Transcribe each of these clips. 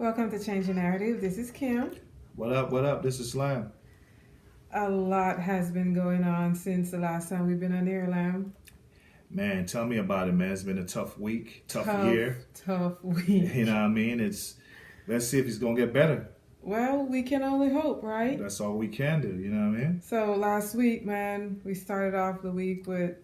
Welcome to Change Your Narrative. This is Kim. What up? What up? This is Slam. A lot has been going on since the last time we've been on air, Lam. Man, tell me about it, man. It's been a tough week, tough year. Tough week. You know what I mean? Let's see if it's gonna get better. Well, we can only hope, right? That's all we can do. You know what I mean? So last week, man, we started off the week with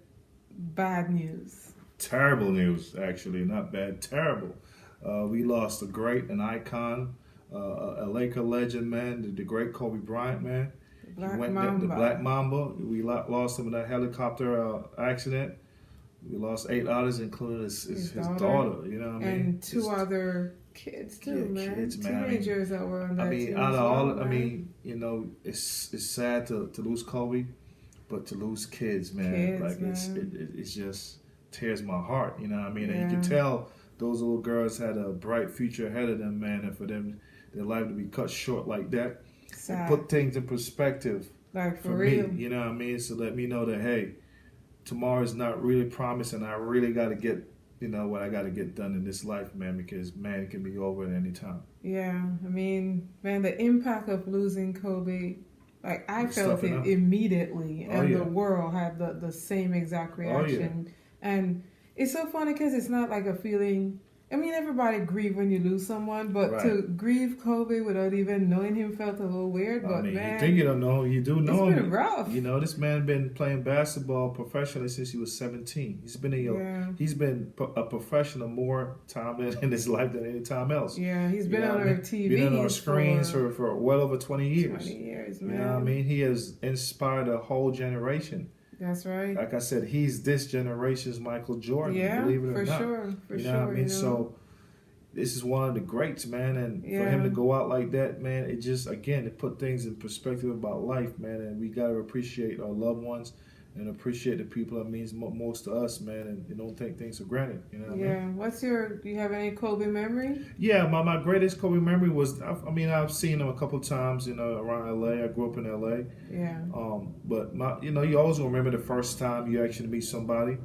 bad news. Terrible news, actually. Not bad. Terrible. We lost a great, an icon, a Laker legend, man. The great Kobe Bryant, man. The Black Mamba. We lost him in that helicopter accident. We lost 8 others, including his daughter. You know what I mean? And two other kids too, man. Kids, man. Teenagers that were on that team. Out of all, I mean, you know, it's sad to lose Kobe, but to lose kids, man, it just tears my heart. You know what I mean? And you can tell those little girls had a bright future ahead of them, man, and for them, their life to be cut short like that. Sad. Put things in perspective. Like for real. Me, you know what I mean? So let me know that, hey, tomorrow's not really promised, and I really got to get, you know, what I got to get done in this life, man, because, man, it can be over at any time. Yeah, I mean, man, the impact of losing Kobe, like, I felt it immediately, and the world had the same exact reaction. And it's so funny because it's not like a feeling. I mean, everybody grieve when you lose someone, but to grieve Kobe without even knowing him felt a little weird. But man, you think you don't know, you do know him. It's been rough. You know, this man been playing basketball professionally since he was 17. He's been a professional more time in his life than any time else. Yeah, he's been on our TV, been on our screens for well over 20 years. 20 years, man. You know what I mean? He has inspired a whole generation. That's right. Like I said, he's this generation's Michael Jordan. Believe it or not. For you know what I mean? So this is one of the greats, man. And for him to go out like that, man, it just, again, it put things in perspective about life, man. And we got to appreciate our loved ones and appreciate the people that means most to us, man. And you don't take things for granted. You know what I mean? Do you have any Kobe memory? Yeah, my greatest Kobe memory was, I've seen him a couple times, you know, around LA. I grew up in LA. Yeah. But you always remember the first time you actually meet somebody.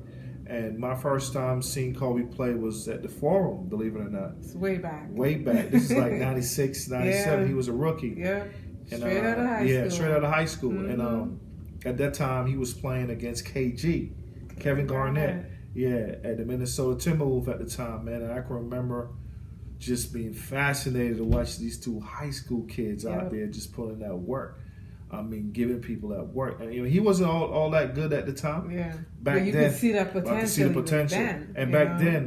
And my first time seeing Kobe play was at the Forum, believe it or not. It's way back. Way back. This is like 96, 97. Yeah. He was a rookie. Yeah. And, straight out of high school. Yeah, straight out of high school. Mm-hmm. And at that time, he was playing against KG, Kevin Garnett. Yeah, at the Minnesota Timberwolves at the time, man. And I can remember just being fascinated to watch these two high school kids out there just putting that work. I mean, giving people that work. And he wasn't all that good at the time. Yeah. Back you then, could see that potential. I could see the potential. Then, and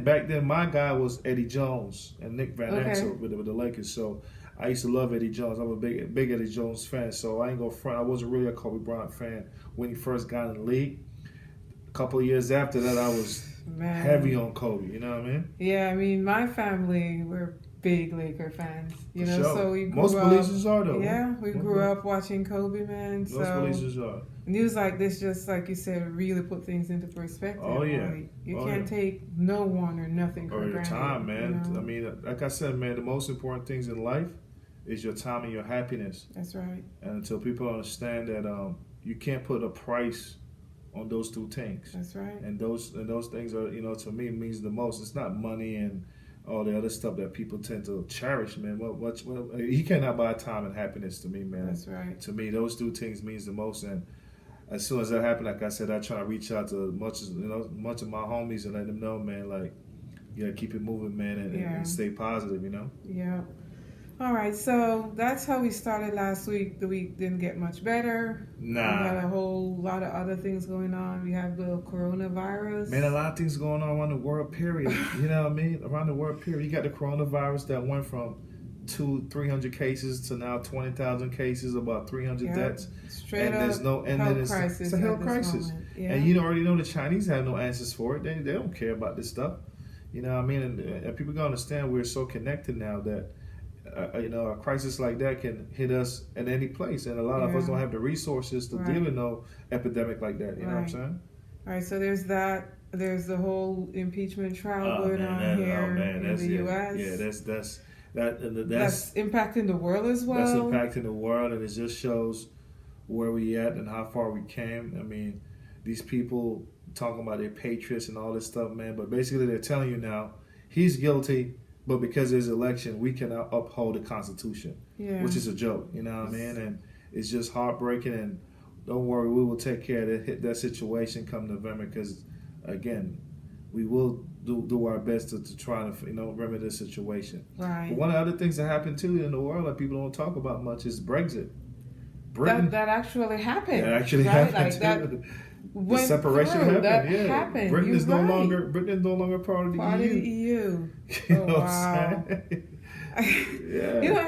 back then, my guy was Eddie Jones and Nick Van Exel with the Lakers. So I used to love Eddie Jones. I'm a big Eddie Jones fan. So I ain't gonna front. I wasn't really a Kobe Bryant fan when he first got in the league. A couple of years after that, I was heavy on Kobe. You know what I mean? Yeah, I mean, my family were big Laker fans. You know, so we grew most Belizeans are though. Yeah, we grew up watching Kobe, man. Most Belizeans are. News like this, just like you said, really put things into perspective. Oh yeah, you can't take no one or nothing for granted. Your time, man. You know? I mean, like I said, man, the most important things in life is your time and your happiness. That's right. And until people understand that you can't put a price on those two things. That's right. And those things are, you know, to me means the most. It's not money and all the other stuff that people tend to cherish, man. Well, he cannot buy time and happiness to me, man. That's right. To me, those two things means the most. And as soon as that happened, like I said, I try to reach out to much of my homies and let them know, man, like, keep it moving, man, and stay positive, you know. Yeah. All right, so that's how we started last week. The week didn't get much better. Nah. We had a whole lot of other things going on. We have the coronavirus. Man, a lot of things going on around the world, period. You know what I mean? Around the world, period. You got the coronavirus that went from 300 cases to now 20,000 cases, about 300 deaths. Straight and there's no end. It's a health crisis. Yeah. And you already know the Chinese have no answers for it. They don't care about this stuff. You know what I mean? And people got to understand we're so connected now that a crisis like that can hit us at any place, and a lot of us don't have the resources to deal with no epidemic like that. You know what I'm saying? All right, so there's that. There's the whole impeachment trial going on here in the U.S. Yeah, that's impacting the world as well. That's impacting the world, and it just shows where we at and how far we came. I mean, these people talking about their patriots and all this stuff, man. But basically, they're telling you now he's guilty. but because there's election, we can uphold the Constitution, which is a joke. You know what I mean? And it's just heartbreaking. And don't worry, we will take care of that situation come November. Because again, we will do our best to try to remedy the situation. Right. But one of the other things that happened too in the world that people don't talk about much is Brexit. Britain, that actually happened. That actually happened too. The separation happened. Happened. Britain is no longer part of the EU. Part of the EU. Oh, wow. I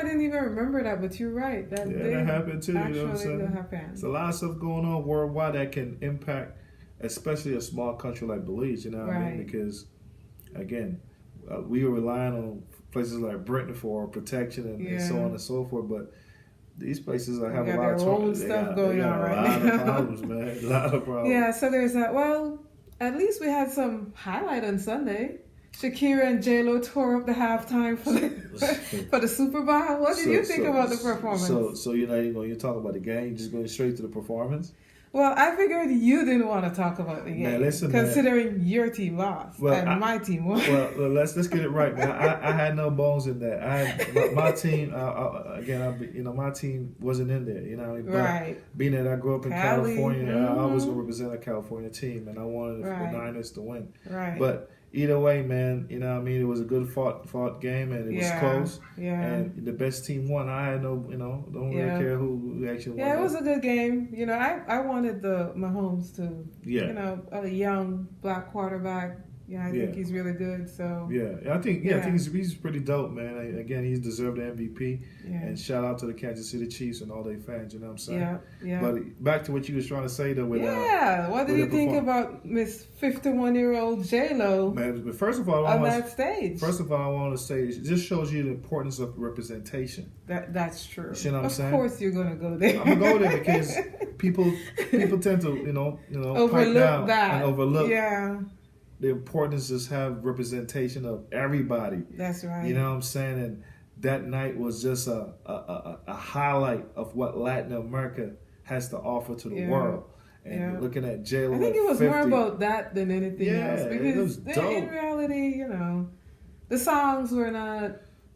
didn't even remember that, but you're right. That happened too. Actually, you know what I'm saying? Happened. There's a lot of stuff going on worldwide that can impact, especially a small country like Belize. You know what I mean? Because again, we are relying on places like Britain for protection and so on and so forth, but these places have a lot of stuff going on right now. A lot of problems, man. A lot of problems. Yeah, so there's that. Well, at least we had some highlight on Sunday. Shakira and J-Lo tore up the halftime for the Super Bowl. What did you think about the performance? So you talk about the game, you're just going straight to the performance? Well, I figured you didn't want to talk about the game, man, listen, considering your team lost and my team won. Well, let's get it right, man. I had no bones in that. My team my team wasn't in there. You know what I mean? Right. Being that I grew up in California, I was going to represent a California team, and I wanted the Niners to win. Right. But either way, man, you know what I mean? It was a good fought game, and it was close. Yeah. And the best team won. I had no, don't really care who actually won. Yeah, it was a good game. You know, I wanted the Mahomes to, a young black quarterback. Yeah, I think he's really good. So I think he's pretty dope, man. Again, he's deserved the MVP. Yeah. And shout out to the Kansas City Chiefs and all their fans. You know what I'm saying? Yeah. But back to what you was trying to say though. What did you think about Miss 51-year-old J-Lo? Man, first of all, on that stage. First of all, I want to say it just shows you the importance of representation. That's true. You see what I'm saying? Of course, you're gonna go there. I'm gonna go there because people tend to overlook down that and overlook. Yeah. The importance is have representation of everybody. That's right. You know what I'm saying? And that night was just a highlight of what Latin America has to offer to the world. And looking at J-Lo, I think it was 50, more about that than anything else. Because it was dope. In reality, the songs were not.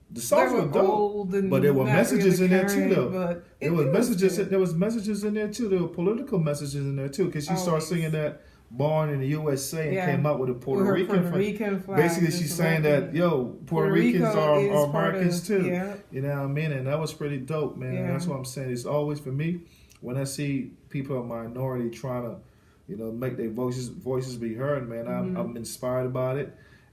The songs were dope, but there were messages in there too, though. There was messages in there too. There were political messages in there too, because she started singing that. Born in the USA and came up with a Puerto Rican flag. Basically, she's saying that, Puerto Ricans are Americans too. Yeah. You know what I mean? And that was pretty dope, man. And that's what I'm saying. It's always, for me, when I see people of minority trying to, make their voices be heard, man, I'm inspired about it.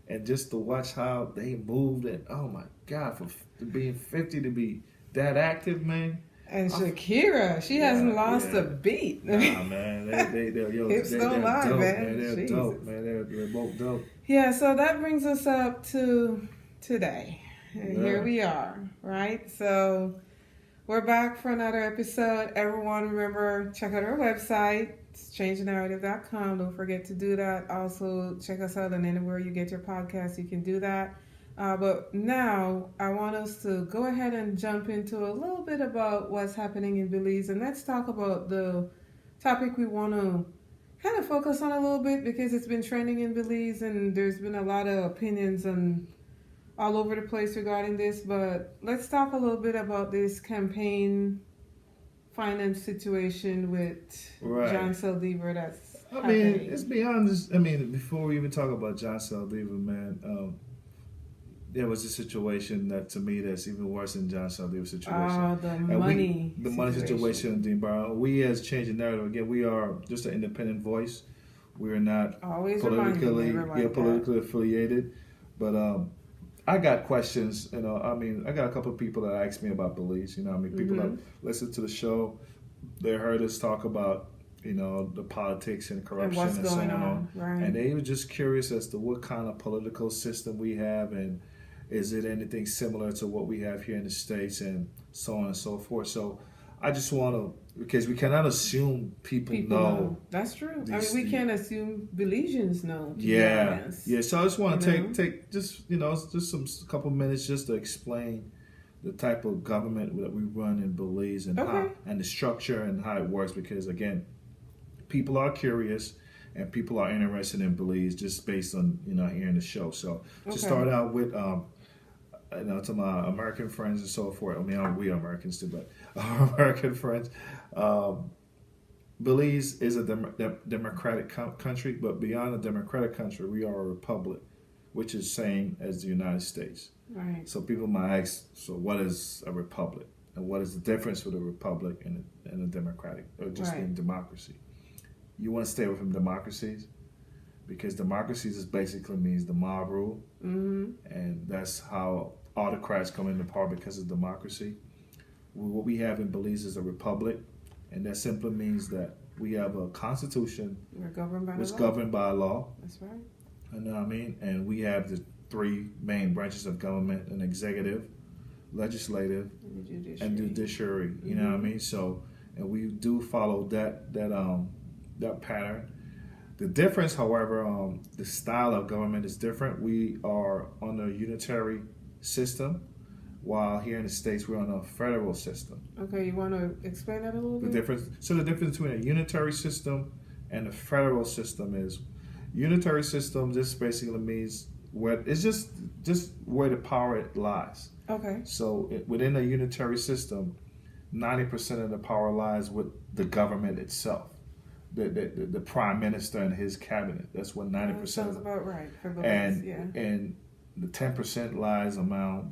And just to watch how they moved, and oh my God, for being 50 to be that active, man. And Shakira, she hasn't lost a beat. Nah, man, they're dope, man. They're dope, man. They're both dope. Yeah, so that brings us up to today. And here we are, right? So we're back for another episode. Everyone, remember, check out our website. It's changethenarrative.com. Don't forget to do that. Also, check us out on anywhere you get your podcast. You can do that. But now I want us to go ahead and jump into a little bit about what's happening in Belize. And let's talk about the topic we want to kind of focus on a little bit, because it's been trending in Belize and there's been a lot of opinions and all over the place regarding this. But let's talk a little bit about this campaign finance situation with John Saldivar that's happening. Let's be honest. Before we even talk about John Saldivar, man, there was a situation that, to me, that's even worse than John Saldivar's situation. The money situation. We, as Change the Narrative, again, we are just an independent voice. We are not politically affiliated. But I got questions. I got a couple of people that asked me about Belize. People that listen to the show, they heard us talk about the politics and corruption and so on. Right. And they were just curious as to what kind of political system we have, and is it anything similar to what we have here in the States, and so on and so forth. So I just want to, because we cannot assume people know. That's true. We can't assume Belizeans know. Yeah. So I just want to take just some couple minutes just to explain the type of government that we run in Belize, and how, and the structure and how it works, because again, people are curious and people are interested in Belize just based on hearing the show. So to start out with, to my American friends and so forth. I mean, we are Americans too, but our American friends, Belize is a democratic country, but beyond a democratic country, we are a republic, which is same as the United States. Right. So people might ask, so what is a republic? And what is the difference with a republic and a democratic, or just in democracy? You want to stay away from democracies? Because democracies is basically means the mob rule. And that's how autocrats come into power, because of democracy. What we have in Belize is a republic. And that simply means that we have a constitution governed by law. That's right. You know what I mean? And we have the three main branches of government: an executive, legislative, and judiciary. You know what I mean? So, and we do follow that pattern. The difference, however, the style of government is different. We are on a unitary system, while here in the States we're on a federal system. Okay, you want to explain that a little bit? The difference between a unitary system and a federal system is, unitary system just basically means where it's just where the power lies. Okay. So within a unitary system, 90% of the power lies with the government itself. The prime minister and his cabinet. That's what 90%. Sounds about right. And the 10% lies among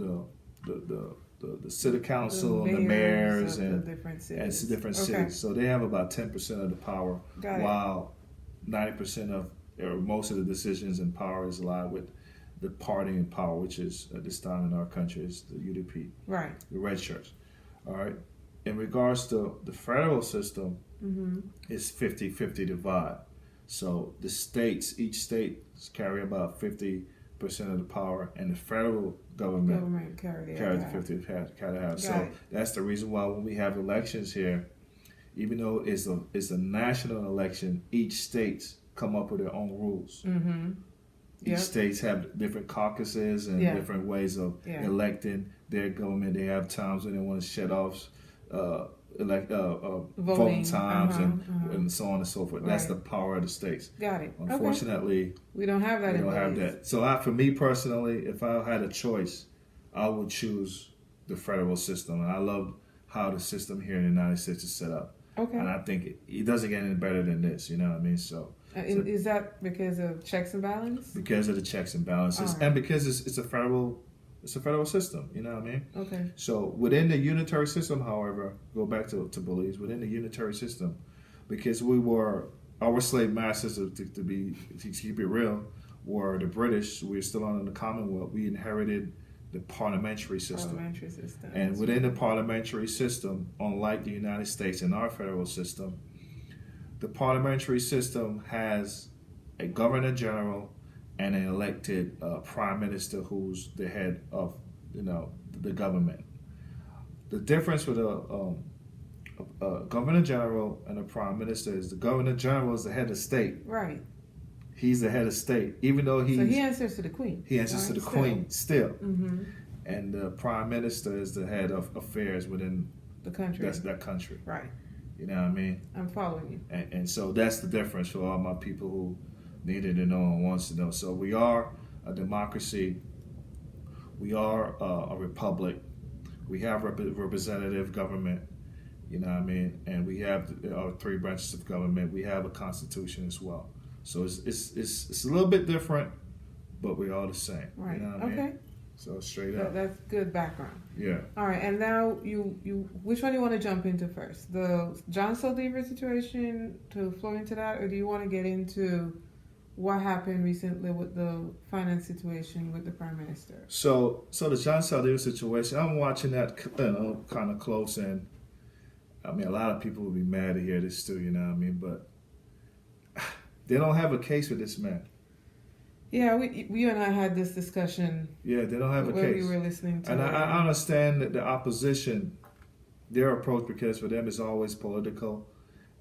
the city council and the mayors and different cities. So they have about 10% of the power, while 90% of, or most of the decisions and powers lie with the party in power, which is at this time in our country is the UDP, right? The red shirts. All right. In regards to the federal system, it's 50-50 divide. So the states, each state carry about 50% of the power, and the federal government carry the 50 half. So that's the reason why when we have elections here, even though it's a national election, each states come up with their own rules. Each states have different caucuses and different ways of electing their government. They have times when they want to shut off voting times and so on and so forth. Right. That's the power of the states. Got it. Unfortunately, we don't have that. We don't have that. So for me personally, if I had a choice, I would choose the federal system. And I love how the system here in the United States is set up. Okay. And I think it doesn't get any better than this. You know what I mean? So is that because of checks and balance? Because of the checks and balances, and because it's a federal system. You know what I mean? Okay. So within the unitary system, however, go back to Belize, within the unitary system, because we were our slave masters to keep it real, were the British. We're still under the Commonwealth. We inherited the parliamentary system. And within the parliamentary system, unlike the United States and our federal system, the parliamentary system has a governor general and an elected prime minister who's the head of the government. The difference with a governor general and a prime minister is the governor general is the head of state. Right. He's the head of state, even though he answers to the queen. He answers to the queen still. And the prime minister is the head of affairs within the country. That's that country. Right. You know what I mean? I'm following you. And so that's the difference for all my people who needed to know and wants to know. So we are a democracy. We are a republic. We have representative government. You know what I mean? And we have our three branches of government. We have a constitution as well. So it's a little bit different, but we're all the same. Right. You know what I mean? So straight up. That's good background. Yeah. All right, and now you which one do you want to jump into first? The John Saldivar situation, to flow into that, or do you want to get into what happened recently with the finance situation with the Prime Minister? So the John Saldivar situation, I'm watching that kind of close, and I mean a lot of people will be mad to hear this too, you know what I mean? But they don't have a case with this man. Yeah, we and I had this discussion. Yeah, they don't have a case. We were listening to. And I understand that the opposition, their approach, because for them it's always political,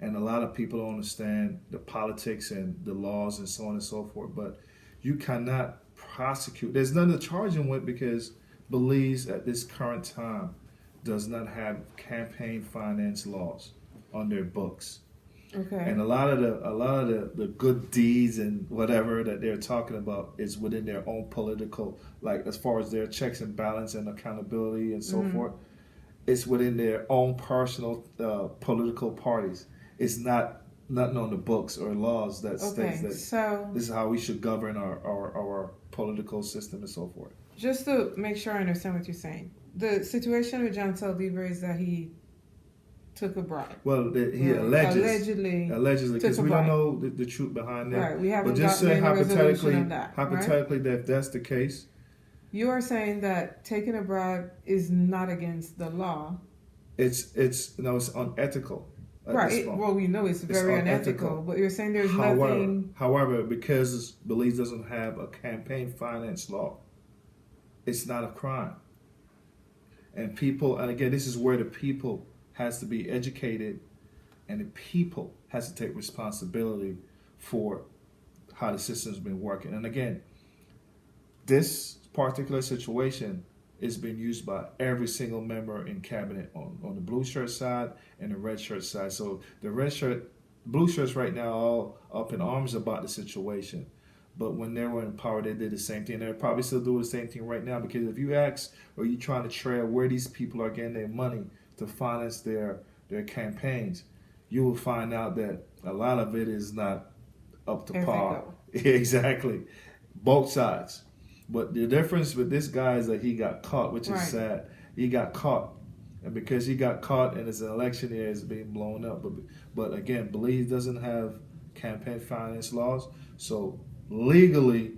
and a lot of people don't understand the politics and the laws and so on and so forth. But you cannot prosecute. There's nothing to charge him with because Belize at this current time does not have campaign finance laws on their books. Okay. And a lot of the good deeds and whatever that they're talking about is within their own political, like as far as their checks and balance and accountability and so forth. It's within their own personal political parties. It's not nothing on the books or laws that states that this is how we should govern our political system and so forth. Just to make sure I understand what you're saying, the situation with John Saldívar is that he took a bribe. Well, he allegedly, because we don't know the truth behind that. Right, we haven't. But just say hypothetically, right? that if that's the case, you are saying that taking a bribe is not against the law. It's unethical. Right. Well, we know it's very unethical, but you're saying there's nothing. However, because Belize doesn't have a campaign finance law, it's not a crime. And again, this is where the people has to be educated, and the people has to take responsibility for how the system's been working. And again, this particular situation is being used by every single member in cabinet on the blue shirt side and the red shirt side. So the blue shirts right now are all up in arms about the situation. But when they were in power, they did the same thing. They're probably still doing the same thing right now, because if you ask or you trying to trail where these people are getting their money to finance their campaigns, you will find out that a lot of it is not up to par. Exactly. Both sides. But the difference with this guy is that he got caught, which is sad. He got caught. And because he got caught and it's an election year, it's being blown up. But again, Belize doesn't have campaign finance laws. So legally,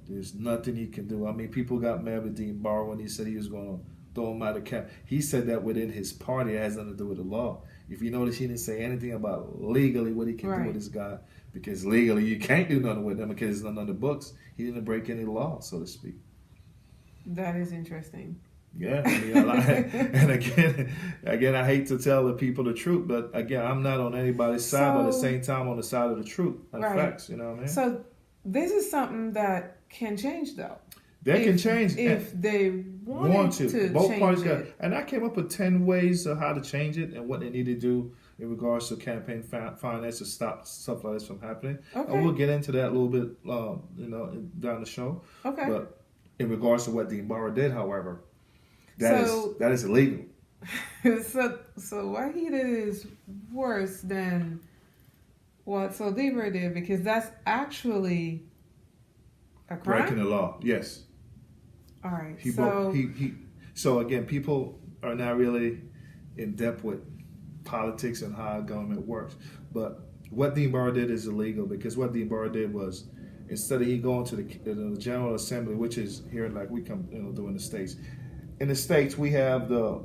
there's nothing he can do. I mean, people got mad with Dean Barr when he said he was going to throw him out of camp. He said that within his party. It has nothing to do with the law. If you notice, he didn't say anything about legally what he can do with this guy. Because legally, you can't do nothing with him because it's not on the books. He didn't break any law, so to speak. That is interesting. Yeah, I mean, and again, I hate to tell the people the truth, but again, I'm not on anybody's side, but at the same time, on the side of the truth and facts. You know what I mean? So this is something that can change, though. They can change if they want to. Both parties got, and I came up with 10 ways of how to change it and what they need to do in regards to campaign finance to stop stuff like this from happening. Okay. And we'll get into that a little bit, down the show. Okay. But in regards to what Dean Barr did, however, that is illegal. So what he did is worse than what Saldívar did, because that's actually a crime. Breaking the law, yes. All right. So again, people are not really in depth with politics and how government works. But what Dean Barr did is illegal, because what Dean Barr did was, instead of he going to the General Assembly, which is here like we come do in the States. In the States, we have the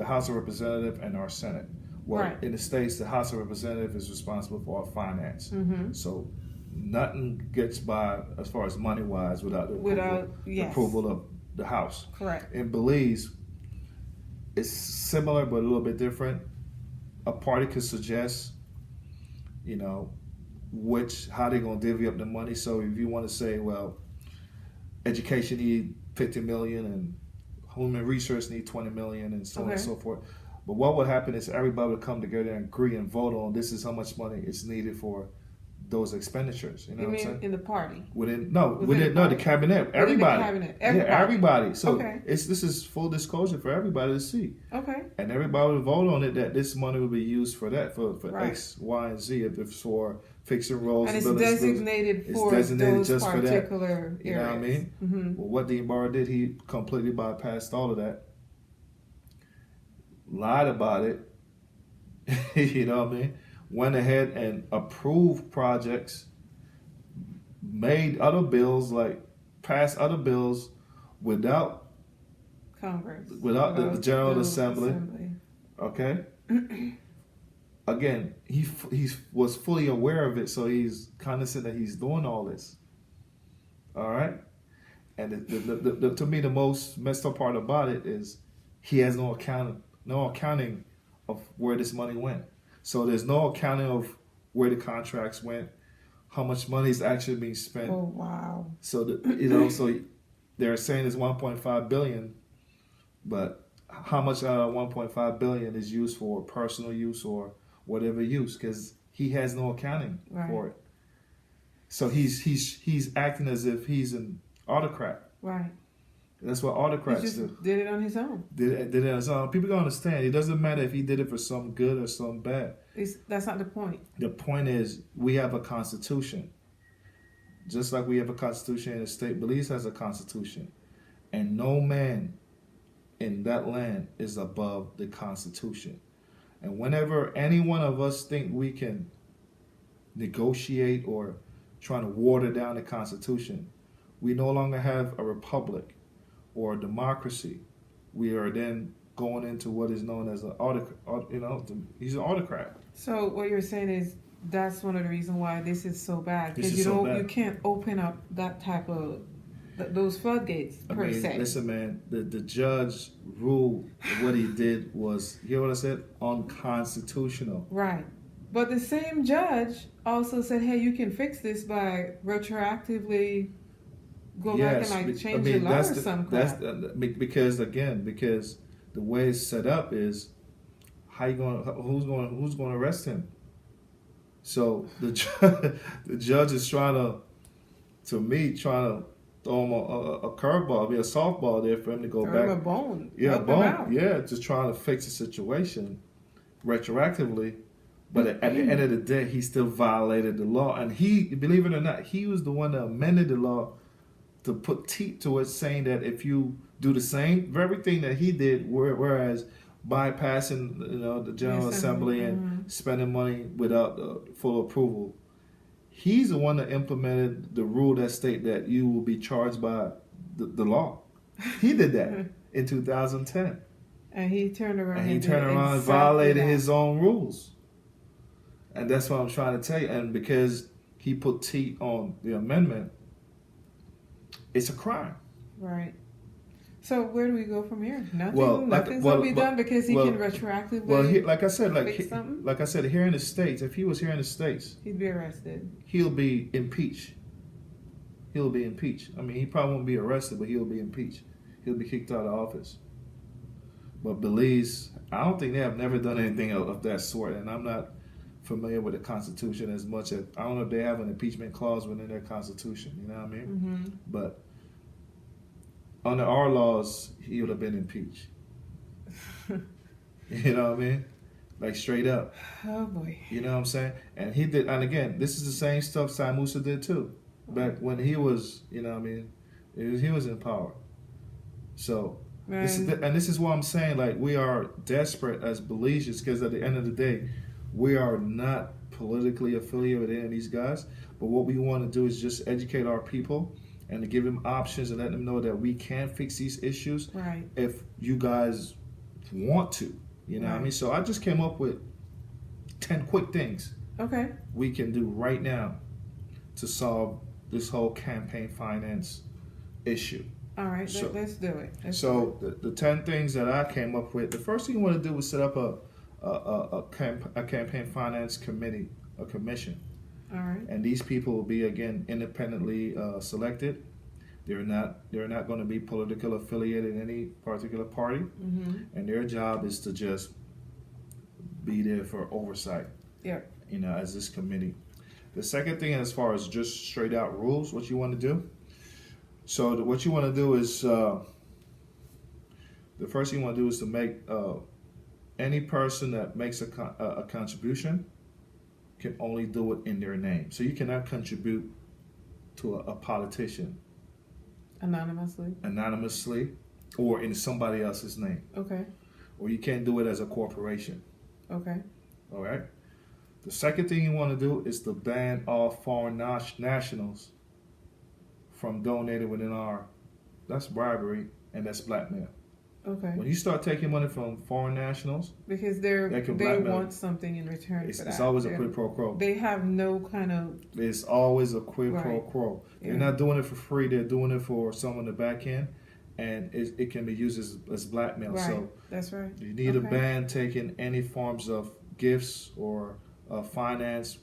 House of Representatives and our Senate. Well, in the States, the House of Representatives is responsible for our finance. Mm-hmm. So nothing gets by as far as money-wise without the approval of the House. Correct. In Belize, it's similar but a little bit different. A party could suggest, how they're going to divvy up the money. So if you want to say, well, education need $50 million and human research need $20 million and so on and so forth. But what would happen is everybody would come together and agree and vote on this is how much money is needed for those expenditures. You know what I'm saying? In the party? Within the cabinet. Everybody. Everybody. So this is full disclosure for everybody to see. Okay. And everybody would vote on it that this money will be used for that, for X, Y, and Z, if it's for fixing roads. And it's designated for those just particular for that. areas. You know what I mean? Mm-hmm. Well, what Dean Barr did, he completely bypassed all of that. Lied about it. You know what I mean? Went ahead and approved projects, made other bills, passed other bills without Congress, without the General Assembly. Okay? Again, he was fully aware of it, so he's cognizant that he's doing all this. All right? And to me, the most messed up part about it is he has no accounting of where this money went. So there's no accounting of where the contracts went, how much money is actually being spent. Oh wow! So so they're saying it's 1.5 billion, but how much out of 1.5 billion is used for personal use or whatever use? Because he has no accounting for it. So he's acting as if he's an autocrat. Right. That's what autocrats do. He just did it on his own. Did it on his own. People don't understand. It doesn't matter if he did it for some good or some bad. That's not the point. The point is we have a constitution. Just like we have a constitution in the state, Belize has a constitution. And no man in that land is above the constitution. And whenever any one of us think we can negotiate or try to water down the constitution, we no longer have a republic or a democracy. We are then going into what is known as an autocrat. He's an autocrat. So what you're saying is that's one of the reasons why this is so bad, because you can't open up that type of those floodgates per se. Listen, man, the judge ruled what he did was, you hear what I said? Unconstitutional. Right. But the same judge also said, hey, you can fix this by retroactively back and change your law or some crap. Because the way it's set up is who's going to arrest him? So the judge is trying to throw him a curveball, a softball there for him to go back. Throw him a bone. Yeah, a bone. Yeah, just trying to fix the situation retroactively. But at the end of the day, he still violated the law. And he, believe it or not, he was the one that amended the law to put teeth to it, saying that if you do the same very thing that he did, whereas bypassing the General Assembly and spending money without full approval, he's the one that implemented the rule that state that you will be charged by the law. He did that in 2010. And he turned around and violated his own rules. And that's what I'm trying to tell you. And because he put teeth on the amendment, it's a crime. Right. So where do we go from here? Nothing's going to be done because he can retroactively like I said, here in the States, if he was here in the States, he'd be arrested. He'll be impeached. I mean, he probably won't be arrested, but he'll be impeached. He'll be kicked out of office. But Belize, I don't think they have never done anything of that sort, and I'm not familiar with the Constitution as much as I don't know if they have an impeachment clause within their Constitution. You know what I mean? Mm-hmm. But under our laws, he would have been impeached. You know what I mean? Like straight up. Oh boy. You know what I'm saying? And he did. And again, this is the same stuff Sai Musa did too, back when he was. You know what I mean? He was in power. So. This is why I'm saying, like, we are desperate as Belizeans, because at the end of the day, we are not politically affiliated with any of these guys. But what we want to do is just educate our people and to give them options and let them know that we can fix these issues if you guys want to. You know what I mean? So I just came up with 10 quick things we can do right now to solve this whole campaign finance issue. All right, let's do it. The 10 things that I came up with, the first thing you want to do is set up a campaign finance committee, a commission. All right. And these people will be, again, independently selected. They're not going to be politically affiliated in any particular party. Mm-hmm. And their job is to just be there for oversight. Yeah. As this committee. The second thing, as far as just straight out rules, what you want to do. So what you want to do is, the first thing you want to do is to make any person that makes a contribution can only do it in their name. So you cannot contribute to a politician anonymously or in somebody else's name. Okay. Or you can't do it as a corporation. Okay. All right. The second thing you want to do is to ban all foreign nationals from donating within that's bribery and that's blackmail. Okay. When you start taking money from foreign nationals, because they want something in return for that. It's always a quid pro quo. They have no kind of. It's always a quid pro quo. Yeah. They're not doing it for free. They're doing it for someone to back in, and it can be used as blackmail. Right. So that's right. You need a ban taking any forms of gifts or finance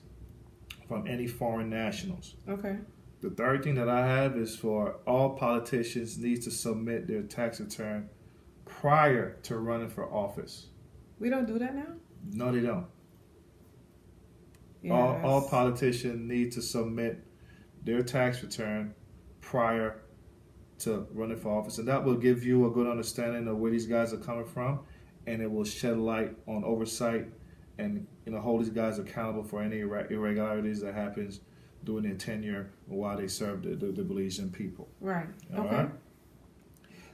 from any foreign nationals. Okay. The third thing that I have is for all politicians need to submit their tax return prior to running for office. We don't do that now? No, they don't. All politicians need to submit their tax return prior to running for office, and that will give you a good understanding of where these guys are coming from, and it will shed light on oversight and hold these guys accountable for any irregularities that happens during their tenure while they serve the Belizean people. Right. All right.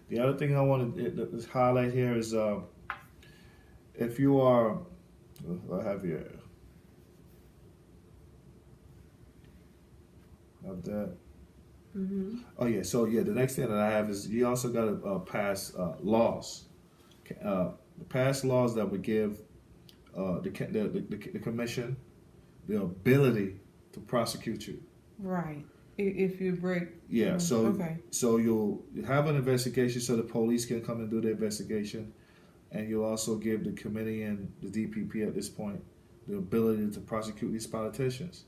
The other thing I want to highlight here is if you are, I have here. Of that. Mm-hmm. Oh yeah. So the next thing that I have is you also got to pass laws. Pass laws that would give the commission the ability to prosecute you. Right. If you break. Yeah. So you'll have an investigation, so the police can come and do the investigation, and you'll also give the committee and the DPP at this point the ability to prosecute these politicians.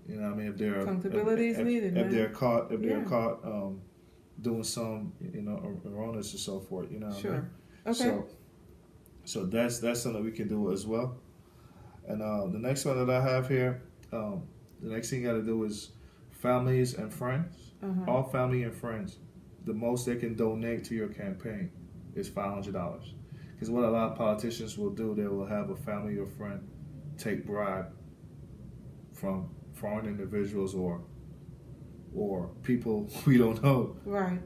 You know what I mean? If they're accountability is needed. If they're caught doing some erroneous or so forth. You know what I mean? Okay. So that's something we can do as well. And the next one that I have here, the next thing you got to do is families and friends. Uh-huh. All family and friends, the most they can donate to your campaign is $500. Because what a lot of politicians will do, they will have a family or friend take bribe from foreign individuals or people we don't know. Right.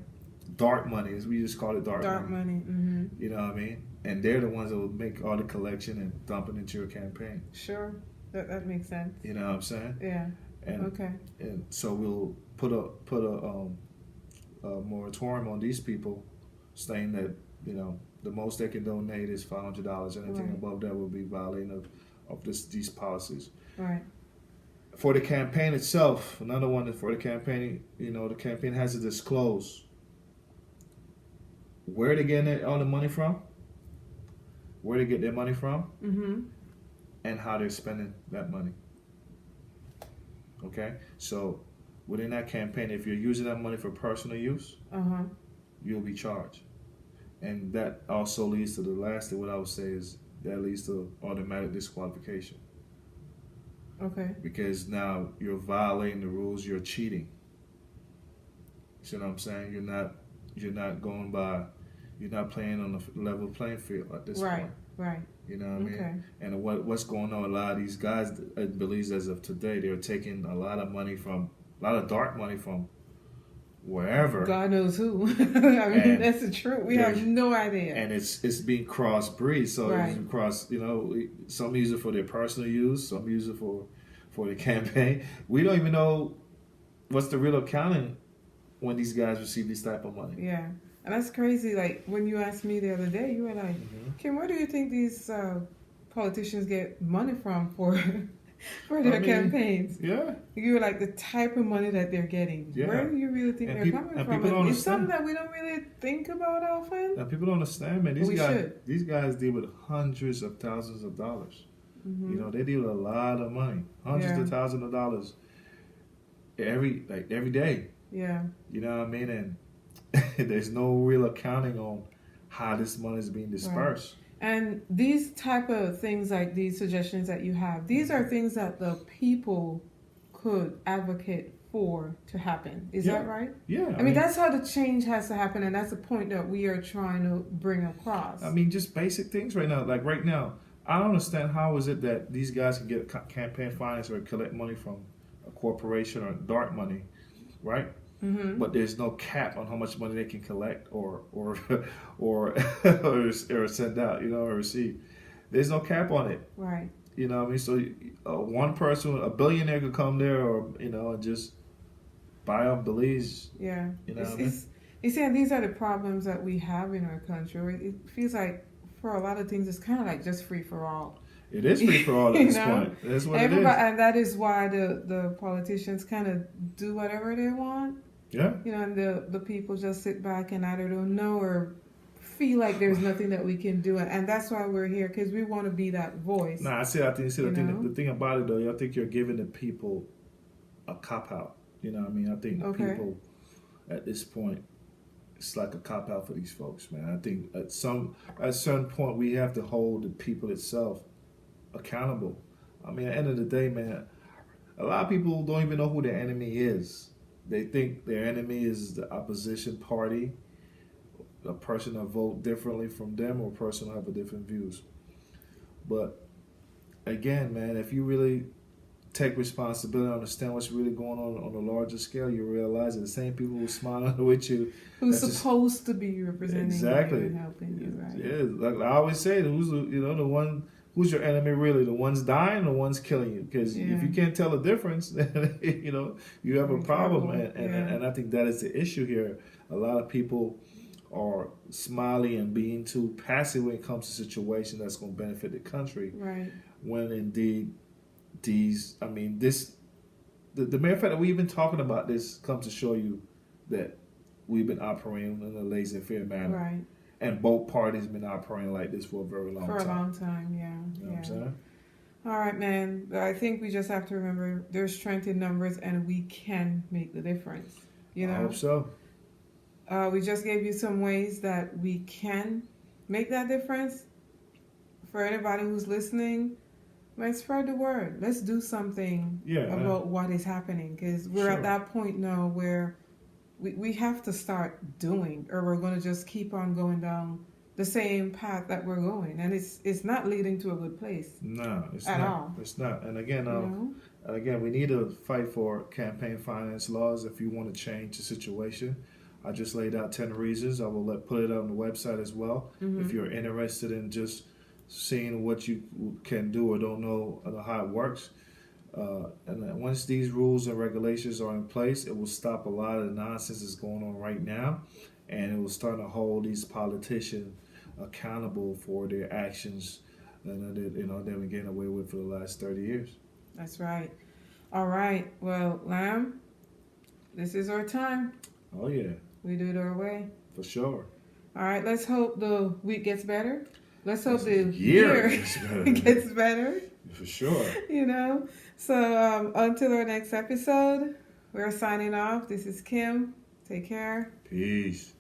Dark money, as we just call it, dark money. Mm-hmm. You know what I mean? And they're the ones that will make all the collection and dump it into your campaign. Sure, that makes sense. You know what I'm saying? Yeah. Okay. And so we'll put a moratorium on these people, saying that the most they can donate is $500. Anything above that will be violating of these policies. Right. For the campaign itself, another one is for the campaign. The campaign has to disclose where they're getting all the money from, where they get their money from, mm-hmm. and how they're spending that money. Okay? So within that campaign, if you're using that money for personal use, uh-huh. you'll be charged. And that also leads to the last thing, what I would say is that leads to automatic disqualification. Okay. Because now you're violating the rules, you're cheating. You see what I'm saying? You're not playing on the level playing field at this point. Right. You know what I mean? And what's going on, a lot of these guys at Belize as of today, they're taking a lot of dark money from wherever. God knows who. I mean, that's the truth. We have no idea. And it's being crossbreed. So it's some use it for their personal use, some use it for the campaign. We don't even know what's the real accounting when these guys receive this type of money. Yeah. And that's crazy. Like, when you asked me the other day, you were like, mm-hmm. Kim, where do you think these politicians get money from for their campaigns? Yeah. You were like, the type of money that they're getting. Yeah. Where do you really think they're coming from? And it's something that we don't really think about often. Now, people don't understand, man. These guys deal with hundreds of thousands of dollars. Mm-hmm. They deal with a lot of money. Hundreds of thousands of dollars every day. Yeah. You know what I mean? And there's no real accounting on how this money is being dispersed. Right. And these type of things, like these suggestions that you have, these are things that the people could advocate for to happen. Is that right? Yeah. I mean, that's how the change has to happen, and that's the point that we are trying to bring across. I mean, just basic things right now. Like right now, I don't understand how is it that these guys can get campaign finance or collect money from a corporation or dark money, right? Mm-hmm. But there's no cap on how much money they can collect or send out, or receive. There's no cap on it. Right. You know what I mean? So one person, a billionaire could come there and just buy up Belize. Yeah. You know what I mean? You see, and these are the problems that we have in our country. It feels like for a lot of things, it's kind of like just free for all. It is free for all at this point. That's what it is. And that is why the politicians kind of do whatever they want. Yeah. And the people just sit back and either don't know or feel like there's nothing that we can do. And that's why we're here, because we want to be that voice. I think the thing about it, though, I think you're giving the people a cop-out. You know what I mean? I think the people at this point, it's like a cop-out for these folks, man. I think at a certain point, we have to hold the people itself accountable. I mean, at the end of the day, man, a lot of people don't even know who their enemy is. They think their enemy is the opposition party, a person that vote differently from them, or a person that have a different views. But again, man, if you really take responsibility, understand what's really going on a larger scale, you realize that the same people who are smiling with you, who's supposed to be representing you and helping you, right? Yeah, like I always say, who's the one. Who's your enemy really? The one's dying or the one's killing you? Because if you can't tell the difference, then you have a problem. And I think that is the issue here. A lot of people are smiley and being too passive when it comes to situations that's going to benefit the country. Right. When indeed the mere fact that we've been talking about this comes to show you that we've been operating in a laissez-faire manner. Right. And both parties been operating like this for a very long time. For a long time, yeah. You know what I'm saying? All right, man. I think we just have to remember there's strength in numbers and we can make the difference. I hope so. We just gave you some ways that we can make that difference. For anybody who's listening, let's spread the word. Let's do something about what is happening. Because we're at that point now where we have to start doing, or we're going to just keep on going down the same path that we're going, and it's not leading to a good place. No, it's at not. all. It's not. And again, we need to fight for campaign finance laws if you want to change the situation. I just laid out 10 reasons. I will put it on the website as well. Mm-hmm. If you're interested in just seeing what you can do or don't know how it works. And once these rules and regulations are in place, it will stop a lot of the nonsense that's going on right now, and it will start to hold these politicians accountable for their actions that they've been getting away with for the last 30 years. That's right. All right. Well, Lamb, this is our time. Oh, yeah. We do it our way. For sure. All right. Let's hope the week gets better. Let's hope the year gets better. For sure. So until our next episode, we're signing off. This is Kim. Take care. Peace.